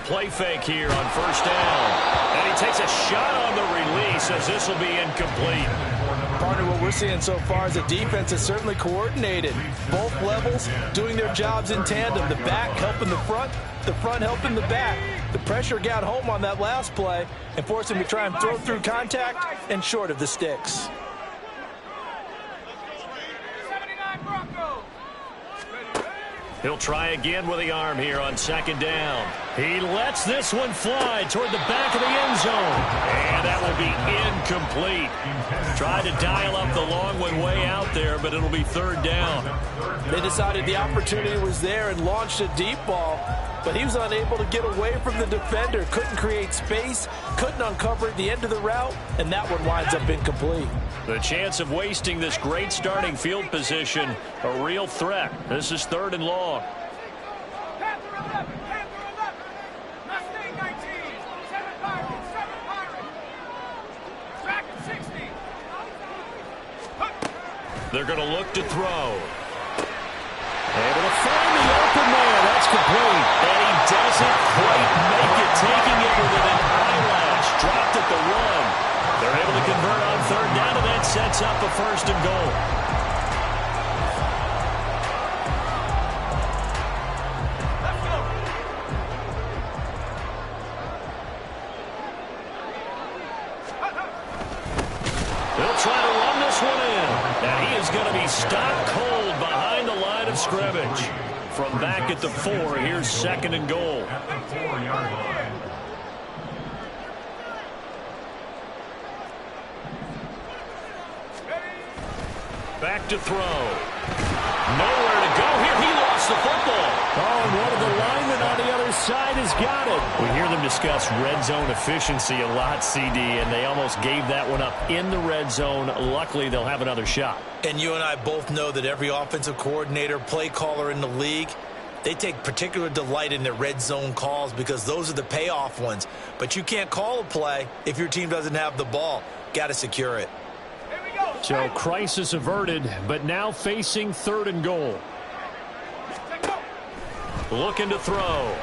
play fake here on first down. And he takes a shot on the release as this will be incomplete. Partner, what we're seeing so far is the defense is certainly coordinated. Both levels doing their jobs in tandem. The back helping the front helping the back. The pressure got home on that last play and forced him to try and throw through contact and short of the sticks. He'll try again with the arm here on second down. He lets this one fly toward the back of the end zone. And that will be incomplete. Tried to dial up the long one way out there, but it'll be third down. They decided the opportunity was there and launched a deep ball, but he was unable to get away from the defender. Couldn't create space, couldn't uncover the end of the route, and that one winds up incomplete. The chance of wasting this great starting field position, a real threat. This is third and long. They're going to look to throw. Able to find the open man. That's complete. And he doesn't quite make it, taking it within an eyelash. Dropped at the run. They're able to convert on third down, and that sets up a first and goal. They'll try to run this one in. And he is going to be stopped cold behind the line of scrimmage. From back at the 4, here's second and goal. Back to throw. Nowhere to go here. He lost the football. Oh, and one of the linemen on the other side has got it. We hear them discuss red zone efficiency a lot, CD, and they almost gave that one up in the red zone. Luckily, they'll have another shot. And you and I both know that every offensive coordinator, play caller in the league, they take particular delight in their red zone calls because those are the payoff ones. But you can't call a play if your team doesn't have the ball. Got to secure it. So crisis averted, but now facing third and goal. Looking to throw.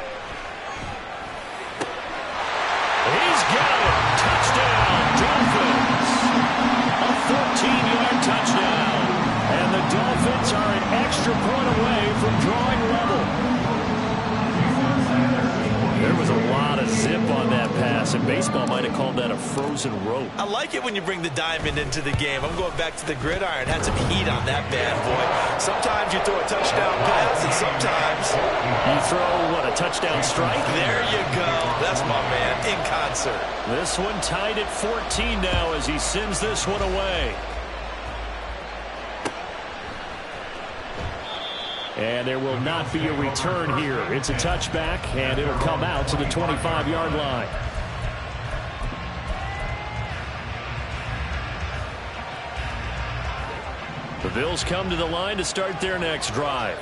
He's got it. Touchdown, Dolphins. A 14-yard touchdown. And the Dolphins are an extra point away from drawing level. There was a lot of zip on that pass, and baseball might have called that a frozen rope. I like it when you bring the diamond into the game. I'm going back to the gridiron. Had some heat on that bad boy. Sometimes you throw a touchdown pass, and sometimes you throw, what, a touchdown strike? There you go. That's my man in concert. This one tied at 14 now as he sends this one away. And there will not be a return here. It's a touchback, and it'll come out to the 25-yard line. The Bills come to the line to start their next drive.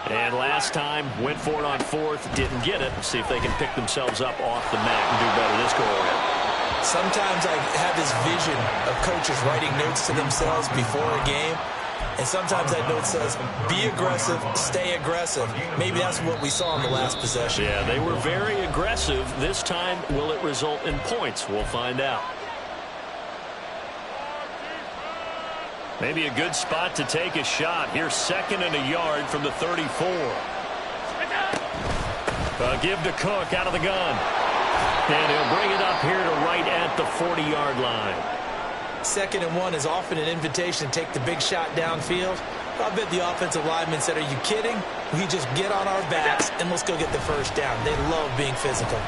And last time, went for it on fourth, didn't get it. Let's see if they can pick themselves up off the mat and do better this go-around. Sometimes I have this vision of coaches writing notes to themselves before a game. And sometimes that note says, be aggressive, stay aggressive. Maybe that's what we saw in the last possession. Yeah, they were very aggressive. This time, will it result in points? We'll find out. Maybe a good spot to take a shot. Here's second and a yard from the 34. Give to Cook out of the gun. And he'll bring it up here to right at the 40-yard line. Second and 1 is often an invitation to take the big shot downfield. I bet the offensive lineman said, are you kidding? We just get on our backs and let's go get the first down. They love being physical.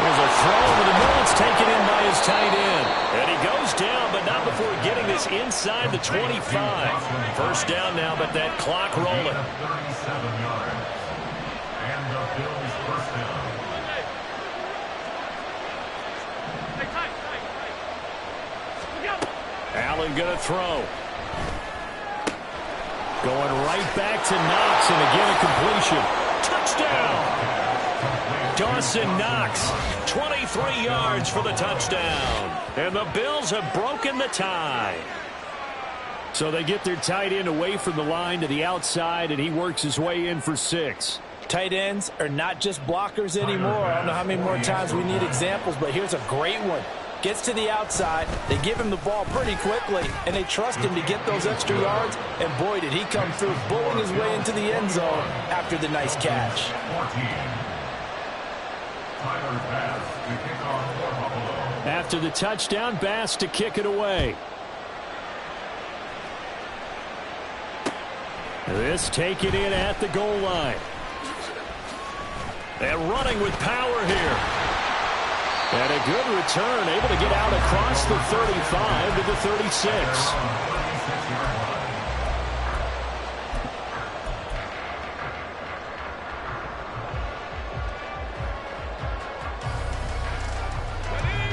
There's a throw over the middle. It's taken in by his tight end. And he goes down, but not before getting this inside the 25. First down now, but that clock rolling. And the Bills first down. Allen going to throw. Going right back to Knox, and again a completion. Touchdown! Dawson Knox, 23 yards for the touchdown. And the Bills have broken the tie. So they get their tight end away from the line to the outside, and he works his way in for 6. Tight ends are not just blockers anymore. I don't know how many more times we need examples, but here's a great one. Gets to the outside, they give him the ball pretty quickly, and they trust him to get those extra yards, and boy, did he come through, bowling his way into the end zone after the nice catch. 14. Tyler Bass to kick off for Buffalo. After the touchdown, Bass to kick it away. This taken in at the goal line. And running with power here. And a good return, able to get out across the 35 to the 36.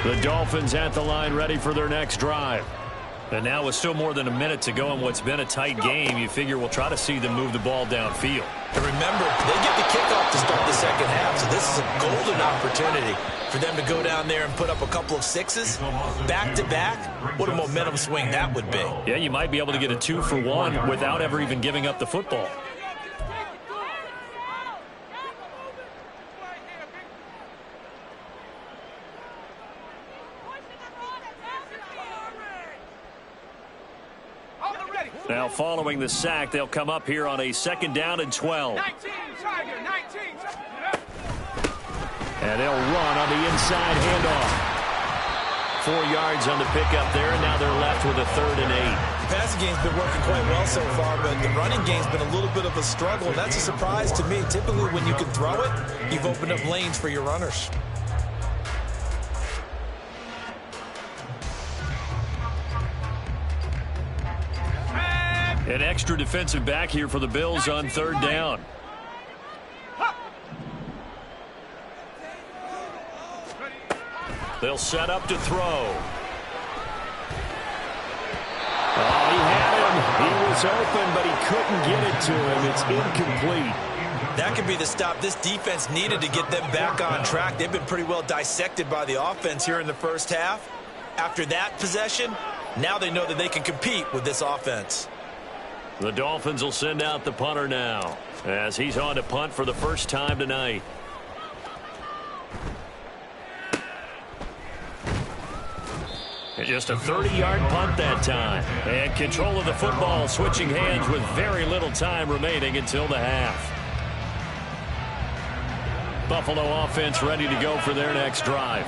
The Dolphins at the line, ready for their next drive. And now with still more than a minute to go in what's been a tight game, you figure we'll try to see them move the ball downfield. And remember, they get the kickoff to start the second half, so this is a golden opportunity for them to go down there and put up a couple of sixes back-to-back. What a momentum swing that would be. Yeah, you might be able to get a 2-for-1 without ever even giving up the football. Now following the sack, they'll come up here on a 2nd down and 12. And they'll run on the inside handoff. 4 yards on the pickup there, and now they're left with a 3rd and 8. The passing game's been working quite well so far, but the running game's been a little bit of a struggle. That's a surprise to me. Typically, when you can throw it, you've opened up lanes for your runners. An extra defensive back here for the Bills on 3rd down. They'll set up to throw. Oh, he had him. He was open, but he couldn't get it to him. It's incomplete. That could be the stop this defense needed to get them back on track. They've been pretty well dissected by the offense here in the first half. After that possession, now they know that they can compete with this offense. The Dolphins will send out the punter now as he's on to punt for the first time tonight. Just a 30-yard punt that time. And control of the football switching hands with very little time remaining until the half. Buffalo offense ready to go for their next drive.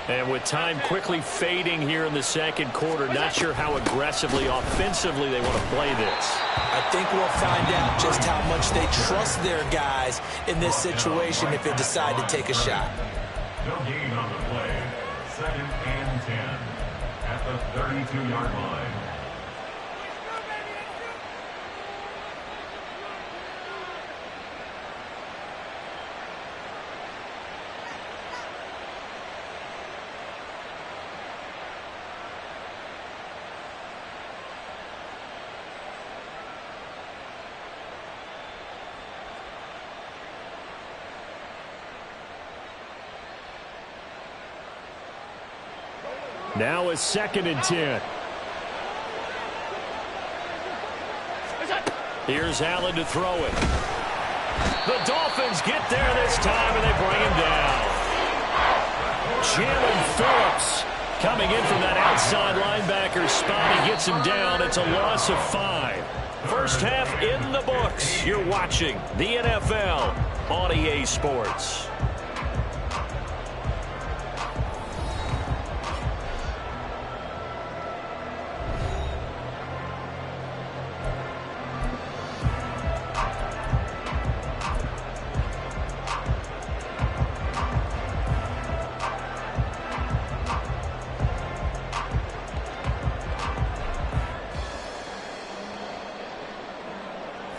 And with time quickly fading here in the second quarter, not sure how aggressively, offensively they want to play this. I think we'll find out just how much they trust their guys in this situation if they decide to take a shot. No gain on the play. 2nd and 10 at the 32-yard line. Now a 2nd and 10. Here's Allen to throw it. The Dolphins get there this time, and they bring him down. Jalen Phillips coming in from that outside linebacker spot. He gets him down. It's a loss of 5. First half in the books. You're watching the NFL on EA Sports.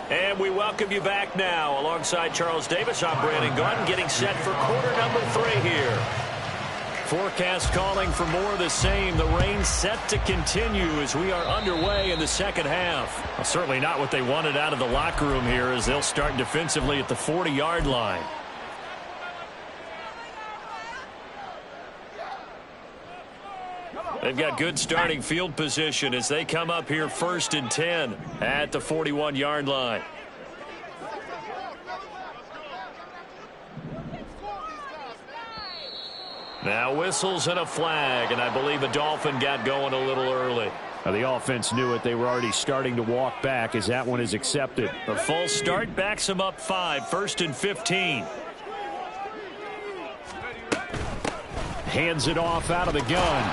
And we welcome you back now. Alongside Charles Davis, I'm Brandon Gaudin, getting set for quarter number 3 here. Forecast calling for more of the same. The rain set to continue as we are underway in the second half. Well, certainly not what they wanted out of the locker room here as they'll start defensively at the 40-yard line. They've got good starting field position as they come up here 1st and 10 at the 41-yard line. Now whistles and a flag, and I believe a Dolphin got going a little early. The offense knew it. They were already starting to walk back as that one is accepted. A false start backs them up 5, 1st and 15. Hands it off out of the gun.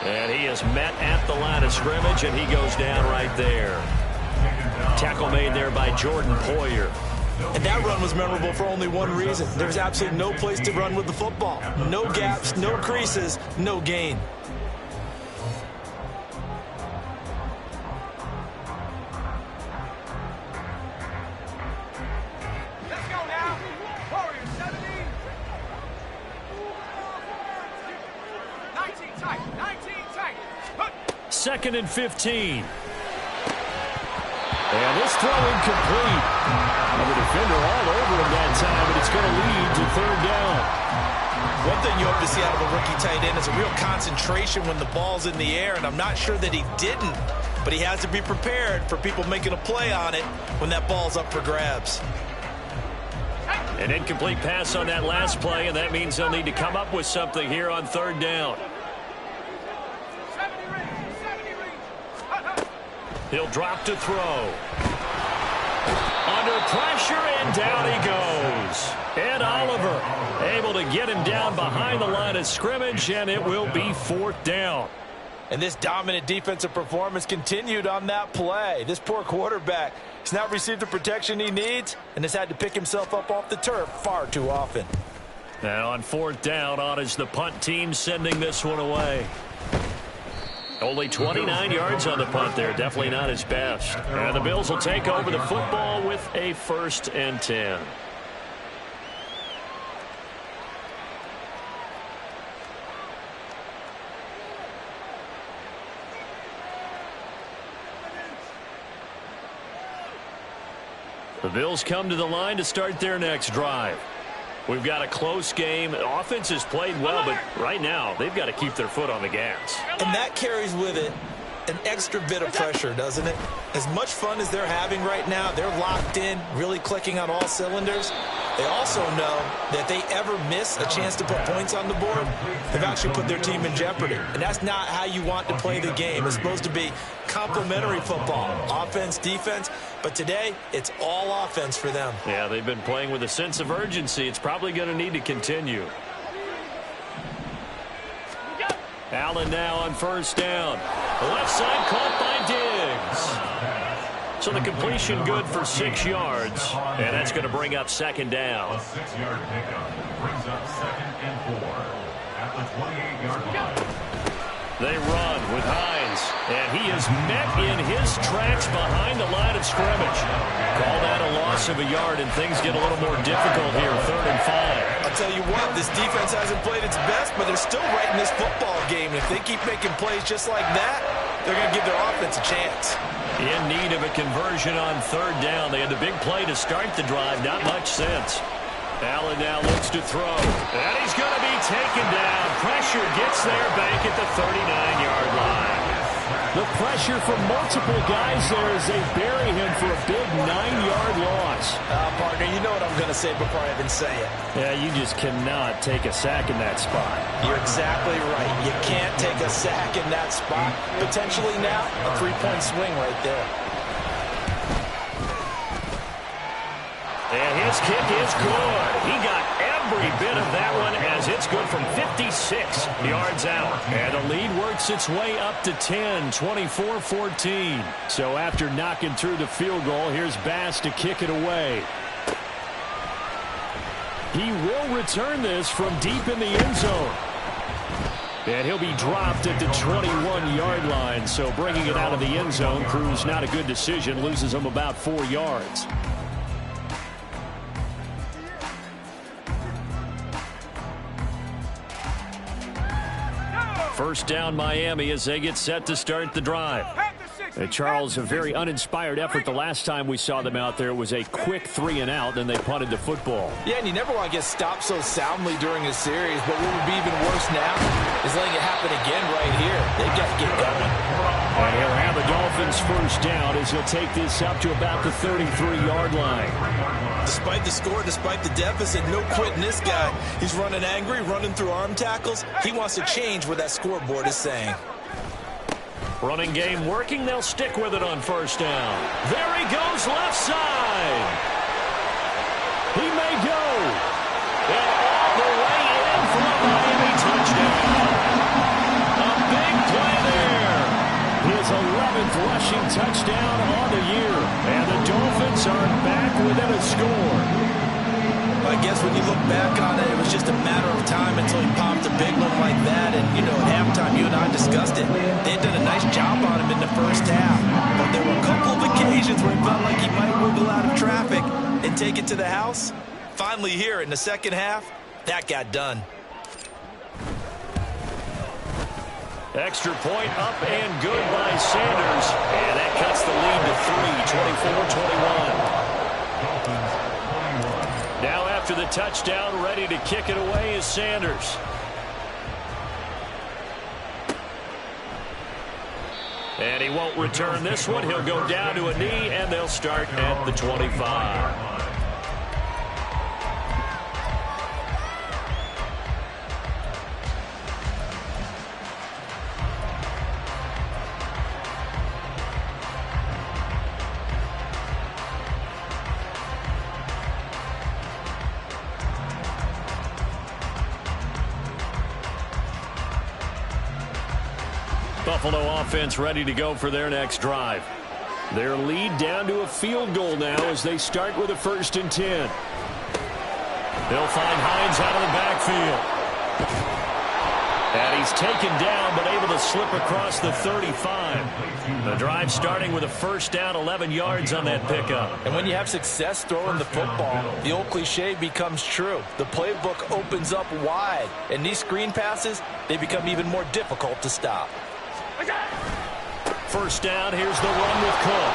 And he is met at the line of scrimmage, and he goes down right there. Tackle made there by Jordan Poyer. And that run was memorable for only one reason. There's absolutely no place to run with the football. No gaps, no creases, no gain. Let's go now. Warriors 70. 19 tight. 19 tight. 2nd and 15. And this throw incomplete. And the defender all over him that time, but it's going to lead to 3rd down. One thing you hope to see out of a rookie tight end is a real concentration when the ball's in the air, and I'm not sure that he didn't, but he has to be prepared for people making a play on it when that ball's up for grabs. An incomplete pass on that last play, and that means they'll need to come up with something here on 3rd down. 70 reach. He'll drop to throw. Under pressure, and down he goes. Ed Oliver able to get him down behind the line of scrimmage, and it will be 4th down. And this dominant defensive performance continued on that play. This poor quarterback has not received the protection he needs and has had to pick himself up off the turf far too often. Now on 4th down, on is the punt team sending this one away. Only 29 yards on the punt there. Definitely not his best. And the Bills will take over the football with a 1st and 10. The Bills come to the line to start their next drive. We've got a close game. The offense has played well, but right now they've got to keep their foot on the gas. And that carries with it an extra bit of pressure, doesn't it? As much fun as they're having right now, they're locked in, really clicking on all cylinders. They also know that if they ever miss a chance to put points on the board, they've actually put their team in jeopardy. And that's not how you want to play the game. It's supposed to be complementary football, offense, defense. But today, it's all offense for them. Yeah, they've been playing with a sense of urgency. It's probably going to need to continue. Allen now on 1st down. The left side caught by Diggs. So the completion good for 6 yards. And that's going to bring up 2nd down. A 6-yard pickup brings up 2nd and 4 at the 28-yard line. They run with Hines, and he is met in his tracks behind the line of scrimmage. Call that a loss of a yard, and things get a little more difficult here, 3rd and 5. I'll tell you what, this defense hasn't played its best, but they're still right in this football game. And if they keep making plays just like that, they're going to give their offense a chance. In need of a conversion on 3rd down. They had the big play to start the drive, not much sense. Allen now looks to throw, and he's going to be taken down. Pressure gets there back at the 39-yard line. The pressure from multiple guys there as they bury him for a big 9-yard loss. Partner, you know what I'm going to say before I even say it. Yeah, you just cannot take a sack in that spot. You're exactly right. You can't take a sack in that spot. Potentially now, a 3-point swing right there. And his kick is good. He got every bit of that one as it's good from 56 yards out. And the lead works its way up to 10, 24-14. So after knocking through the field goal, here's Bass to kick it away. He will return this from deep in the end zone. And he'll be dropped at the 21-yard line. So bringing it out of the end zone proves not a good decision. Loses him about 4 yards. First down Miami as they get set to start the drive. And Charles, a very uninspired effort the last time we saw them out there. It was a quick 3-and-out, then they punted the football. Yeah, and you never want to get stopped so soundly during a series, but what would be even worse now is letting it happen again right here. They've got to get going. And he'll have the Dolphins first down as he'll take this up to about the 33-yard line. Despite the score, despite the deficit, no quitting this guy. He's running angry, running through arm tackles. He wants to change what that scoreboard is saying. Running game working. They'll stick with it on first down. There he goes, left side. He may go. And all the way in for a Miami touchdown. A big play there. His 11th rushing touchdown on the year. And the Dolphins are back within a score. I guess when you look back on it, it was just a matter of time until he popped a big one like that. And, you know, at halftime, you and I discussed it. They had done a nice job on him in the first half. But there were a couple of occasions where it felt like he might wiggle out of traffic and take it to the house. Finally here in the second half, that got done. Extra point up and good by Sanders. And that cuts the lead to 3, 24-21. Now after the touchdown, ready to kick it away is Sanders. And he won't return this one. He'll go down to a knee, and they'll start at the 25. Buffalo offense ready to go for their next drive. Their lead down to a field goal now as they start with a 1st and 10. They'll find Hines out of the backfield. And he's taken down but able to slip across the 35. The drive starting with a first down, 11 yards on that pickup. And when you have success throwing the football, the old cliche becomes true. The playbook opens up wide. And these screen passes, they become even more difficult to stop. First down, here's the run with Cook.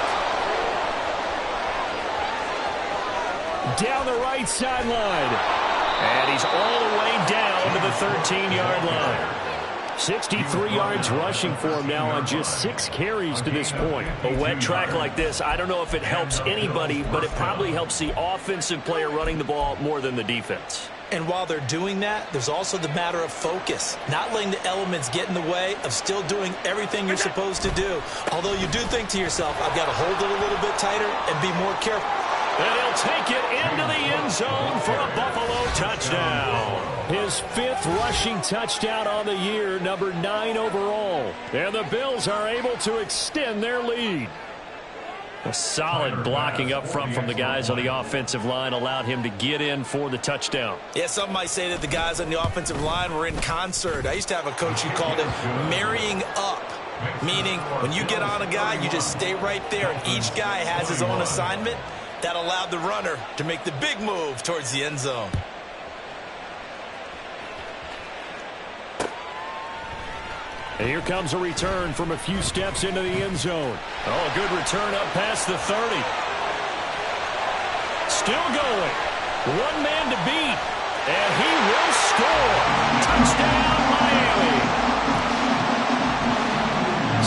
Down the right sideline. And he's all the way down to the 13-yard line. 63 yards rushing for him now on just 6 carries to this point. A wet track like this, I don't know if it helps anybody, but it probably helps the offensive player running the ball more than the defense. And while they're doing that, there's also the matter of focus. Not letting the elements get in the way of still doing everything you're supposed to do. Although you do think to yourself, I've got to hold it a little bit tighter and be more careful. And he'll take it into the end zone for a Buffalo touchdown. His 5th rushing touchdown on the year, number 9 overall. And the Bills are able to extend their lead. A solid blocking up front from the guys on the offensive line allowed him to get in for the touchdown. Yeah, some might say that the guys on the offensive line were in concert. I used to have a coach who called it marrying up, meaning when you get on a guy, you just stay right there, and each guy has his own assignment. That allowed the runner to make the big move towards the end zone. And here comes a return from a few steps into the end zone. Oh, a good return up past the 30. Still going. One man to beat. And he will score. Touchdown, Miami.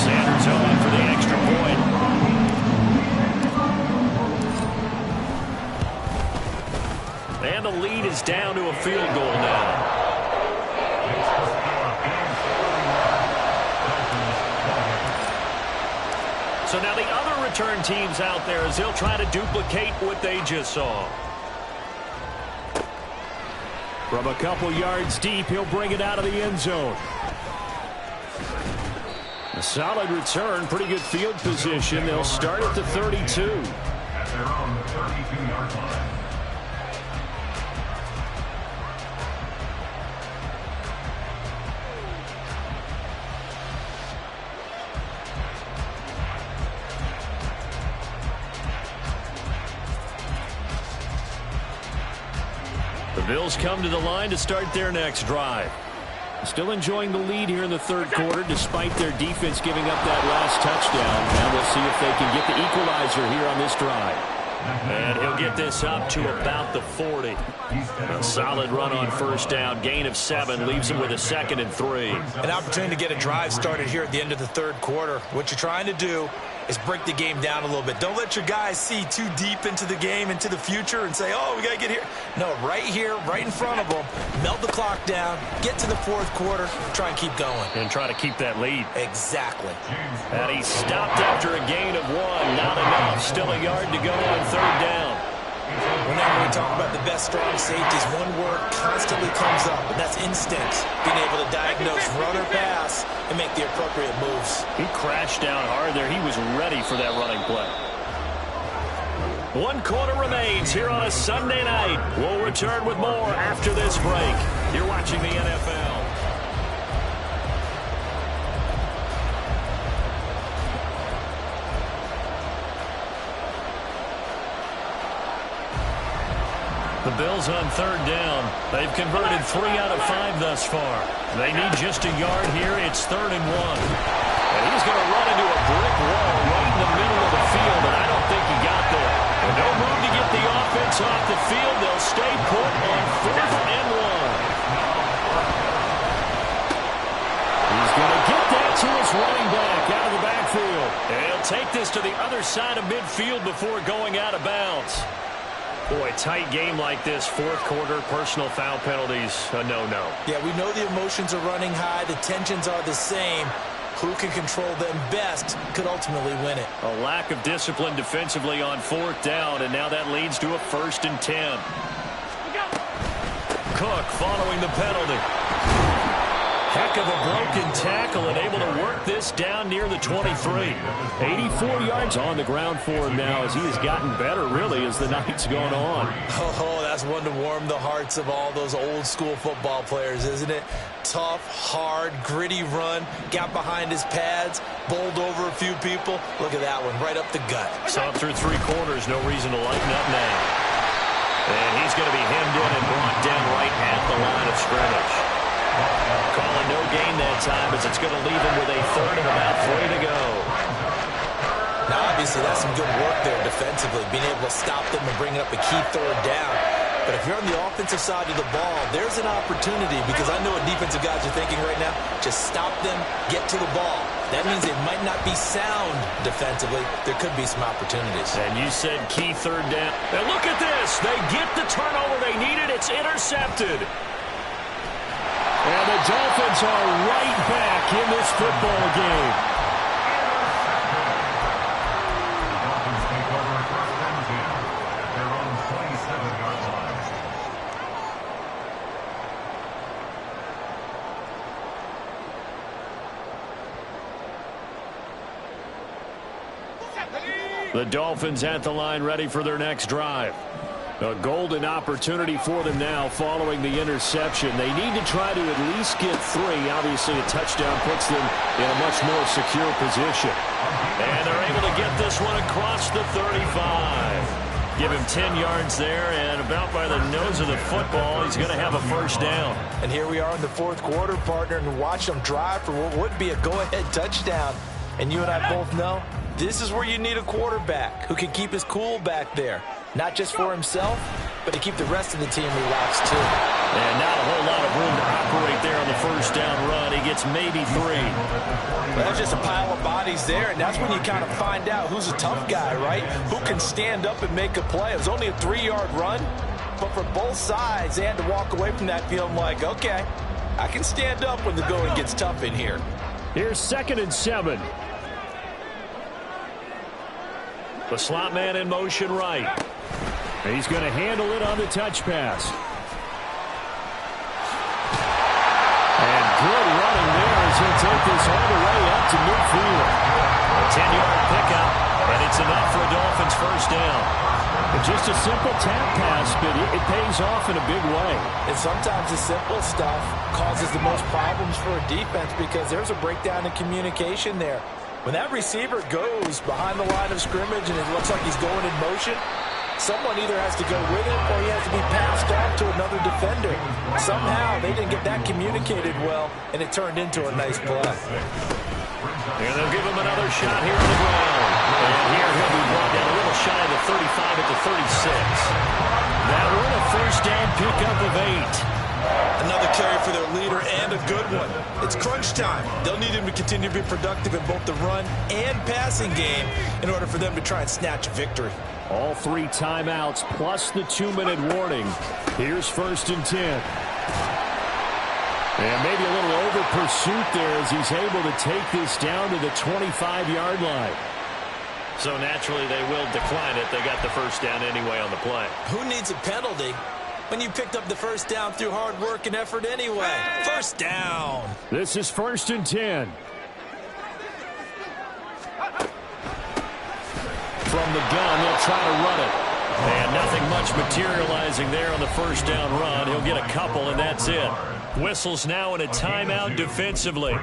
Sanders home for the extra point. And the lead is down to a field goal now. So now the other return teams out there as they'll try to duplicate what they just saw. From a couple yards deep, he'll bring it out of the end zone. A solid return, pretty good field position. They'll start at the 32. At their own 32-yard line. The Bills come to the line to start their next drive. Still enjoying the lead here in the third quarter despite their defense giving up that last touchdown. Now we'll see if they can get the equalizer here on this drive. And he'll get this up to about the 40. A solid run on first down. Gain of 7 leaves him with a 2nd and 3. An opportunity to get a drive started here at the end of the third quarter. What you're trying to do is break the game down a little bit. Don't let your guys see too deep into the game, into the future, and say, oh, we got to get here. No, right here, right in front of them, melt the clock down, get to the fourth quarter, try and keep going. And try to keep that lead. Exactly. And he stopped after a gain of 1. Not enough. Still a yard to go on third down. Whenever we talk about the best strong safeties, one word constantly comes up, and that's instinct. Being able to diagnose run or pass and make the appropriate moves. He crashed down hard there. He was ready for that running play. 1 quarter remains here on a Sunday night. We'll return with more after this break. You're watching the NFL. The Bills on third down. They've converted 3 out of 5 thus far. They need just a yard here. It's 3rd and 1. And he's going to run into a brick wall right in the middle of the field, and I don't think he got there. And no move to get the offense off the field. They'll stay put on 4th and 1. He's going to get that to his running back out of the backfield. And he'll take this to the other side of midfield before going out of bounds. Boy, tight game like this, fourth quarter, personal foul penalties, a no-no. Yeah, we know the emotions are running high, the tensions are the same. Who can control them best could ultimately win it. A lack of discipline defensively on 4th down, and now that leads to a 1st and 10. Cook following the penalty. Heck of a broken tackle and able to work this down near the 23. 84 yards on the ground for him now as he has gotten better, really, as the night's gone on. Oh, that's one to warm the hearts of all those old school football players, isn't it? Tough, hard, gritty run, got behind his pads, bowled over a few people. Look at that one, right up the gut. Saw him through 3 quarters, no reason to lighten up now. And he's going to be hemmed in and brought down right at the line of scrimmage. Calling no gain that time as it's going to leave him with a 3rd and about 3 to go. Now, obviously, that's some good work there defensively, being able to stop them and bring up a key 3rd down. But if you're on the offensive side of the ball, there's an opportunity because I know what defensive guys are thinking right now. Just stop them, get to the ball. That means it might not be sound defensively. There could be some opportunities. And you said key 3rd down. And look at this. They get the turnover they needed. It's intercepted. And the Dolphins are right back in this football game. The Dolphins take over 1st and 10 at their own 27-yard line. The Dolphins at the line ready for their next drive. A golden opportunity for them now following the interception. They need to try to at least get 3. Obviously, a touchdown puts them in a much more secure position. And they're able to get this one across the 35. Give him 10 yards there, and about by the nose of the football, he's going to have a 1st down. And here we are in the fourth quarter, partner, and watch them drive for what would be a go-ahead touchdown. And you and I both know this is where you need a quarterback who can keep his cool back there. Not just for himself, but to keep the rest of the team relaxed, too. And not a whole lot of room to operate there on the 1st down run. He gets maybe 3. Well, there's just a pile of bodies there, and that's when you kind of find out who's a tough guy, right? Who can stand up and make a play. It was only a 3-yard run, but for both sides, they had to walk away from that feeling like, okay, I can stand up when the going gets tough in here. Here's 2nd and 7. The slot man in motion right. He's going to handle it on the touch pass. And good running there as he'll take this all the way up to midfield. A 10-yard pickup, and it's enough for a Dolphins 1st down. And just a simple tap pass, but it pays off in a big way. And sometimes the simple stuff causes the most problems for a defense because there's a breakdown in communication there. When that receiver goes behind the line of scrimmage and it looks like he's going in motion, someone either has to go with him or he has to be passed off to another defender. Somehow they didn't get that communicated well, and it turned into a nice play. And they'll give him another shot here on the ground. And here he'll be brought down a little shy of the 35 at the 36. That one a first down pickup of 8. Another carry for their leader and a good one. It's crunch time. They'll need him to continue to be productive in both the run and passing game in order for them to try and snatch a victory. All 3 timeouts plus the 2-minute warning. Here's 1st and 10. And maybe a little over pursuit there as he's able to take this down to the 25-yard line. So naturally they will decline it. They got the first down anyway on the play. Who needs a penalty when you picked up the first down through hard work and effort anyway? First down. This is 1st and 10. From the gun, they'll try to run it. And nothing much materializing there on the first down run. He'll get a couple, and that's it. Whistles now in a timeout defensively.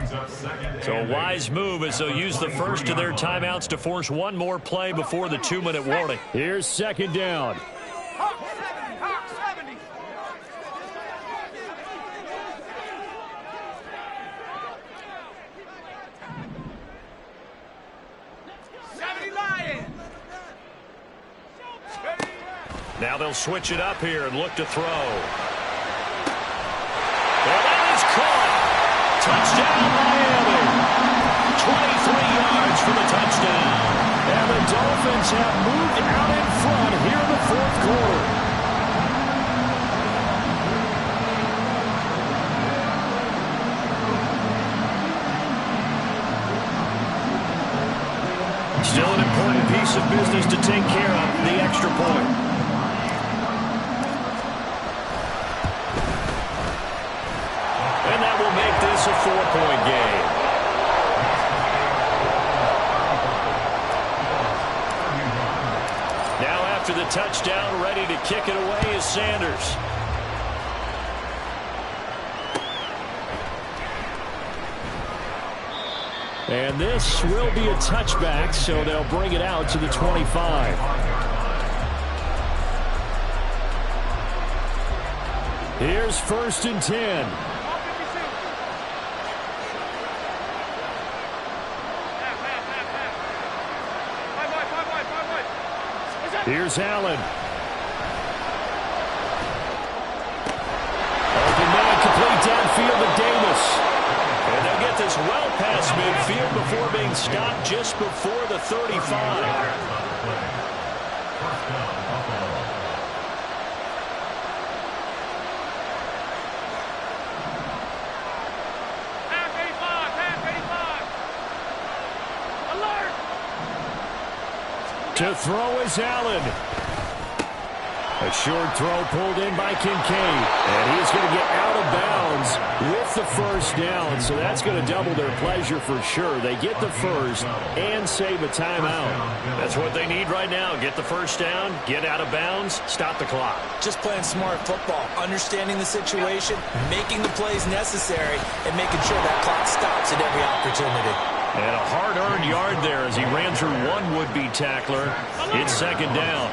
So a wise move as they'll use the first of their timeouts to force one more play before the 2-minute warning. Here's 2nd down. Hawk 70. 70 Lions. Now they'll switch it up here and look to throw. Well, that is caught. Touchdown, Miami. 23 yards for the touchdown. And the Dolphins have moved out in front here in the 4th quarter. Still an important piece of business to take care of, the extra point. And that will make this a 4-point game. Now after the touchdown, ready to kick it away is Sanders. And this will be a touchback, so they'll bring it out to the 25. Here's 1st and 10. Here's Allen. Open man, complete downfield to Davis. And they'll get this well past midfield before being stopped just before the 35. To throw is Allen. A short throw pulled in by Kincaid. And he's going to get out of bounds with the first down. So that's going to double their pleasure for sure. They get the first and save a timeout. That's what they need right now. Get the first down, get out of bounds, stop the clock. Just playing smart football, understanding the situation, making the plays necessary, and making sure that clock stops at every opportunity. And a hard-earned yard there as he ran through one would-be tackler. It's 2nd down.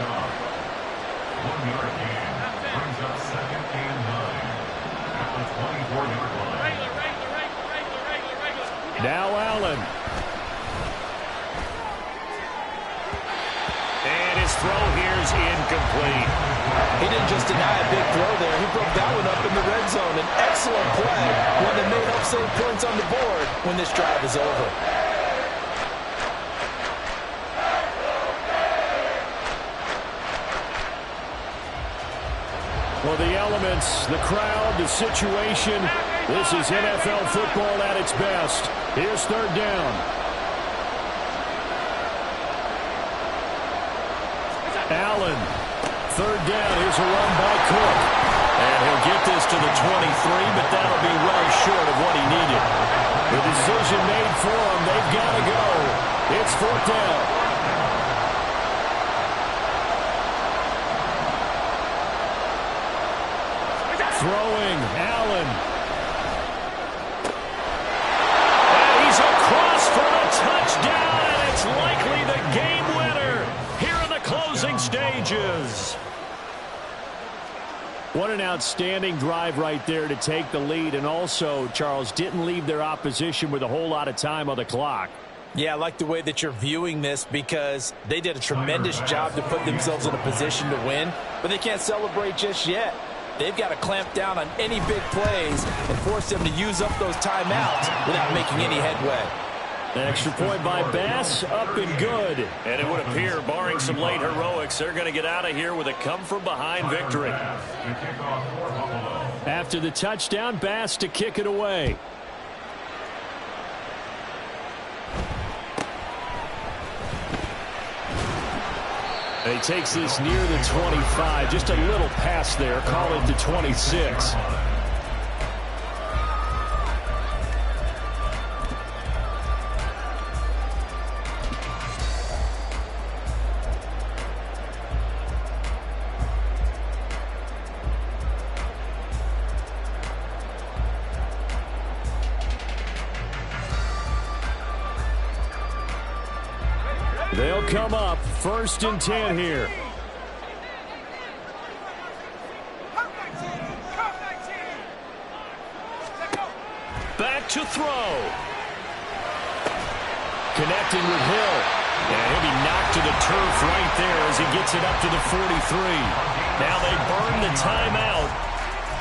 1-yard gain brings up 2nd and 9 at the 24-yard line. Now Allen. And his throw here is incomplete. He didn't just deny a big throw there. He broke that one up in the red zone. An excellent play, one that may help save points on the board when this drive is over. Well, the elements, the crowd, the situation, this is NFL football at its best. Here's 3rd down. Allen, 3rd down. Here's a run by Cook. And he'll get this to the 23, but that'll be well short of what he needed. The decision made for him. They've got to go. It's 4th down. Throwing, Allen. And he's across for a touchdown, and it's likely the game winner here in the closing stages. What an outstanding drive right there to take the lead, and also, Charles, didn't leave their opposition with a whole lot of time on the clock. Yeah, I like the way that you're viewing this because they did a tremendous job to put themselves in a position to win, but they can't celebrate just yet. They've got to clamp down on any big plays and force them to use up those timeouts without making any headway. An extra point by Bass, up and good. And it would appear, barring some late heroics, they're going to get out of here with a come-from-behind victory. After the touchdown, Bass to kick it away. He takes this near the 25. Just a little pass there. Call it the 26. They'll come up 1st and 10 here. Back to throw. Connecting with Hill. And he'll be knocked to the turf right there as he gets it up to the 43. Now they burn the timeout.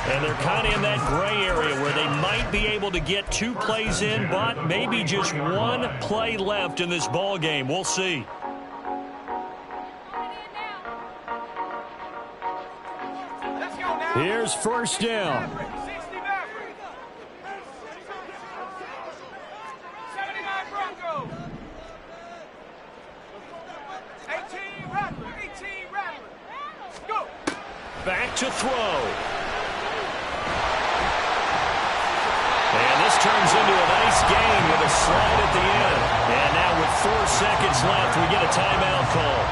And they're kind of in that gray area where they might be able to get 2 plays in, but maybe just 1 play left in this ball game. We'll see. Here's 1st down. 79 Broncos. 18 Rattler. 18 Rattler. Go. Back to throw. And this turns into a nice gain with a slide at the end. And now with 4 seconds left, we get a timeout call.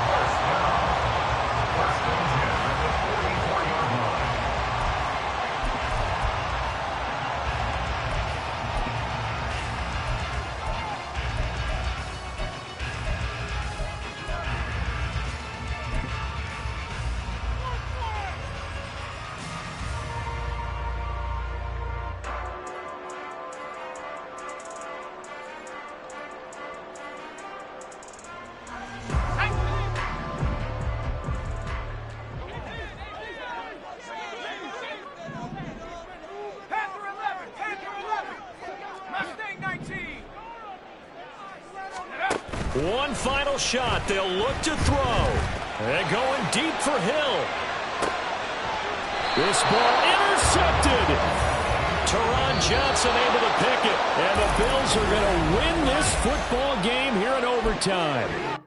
One final shot. They'll look to throw. They're going deep for Hill. This ball intercepted. Teron Johnson able to pick it. And the Bills are going to win this football game here in overtime.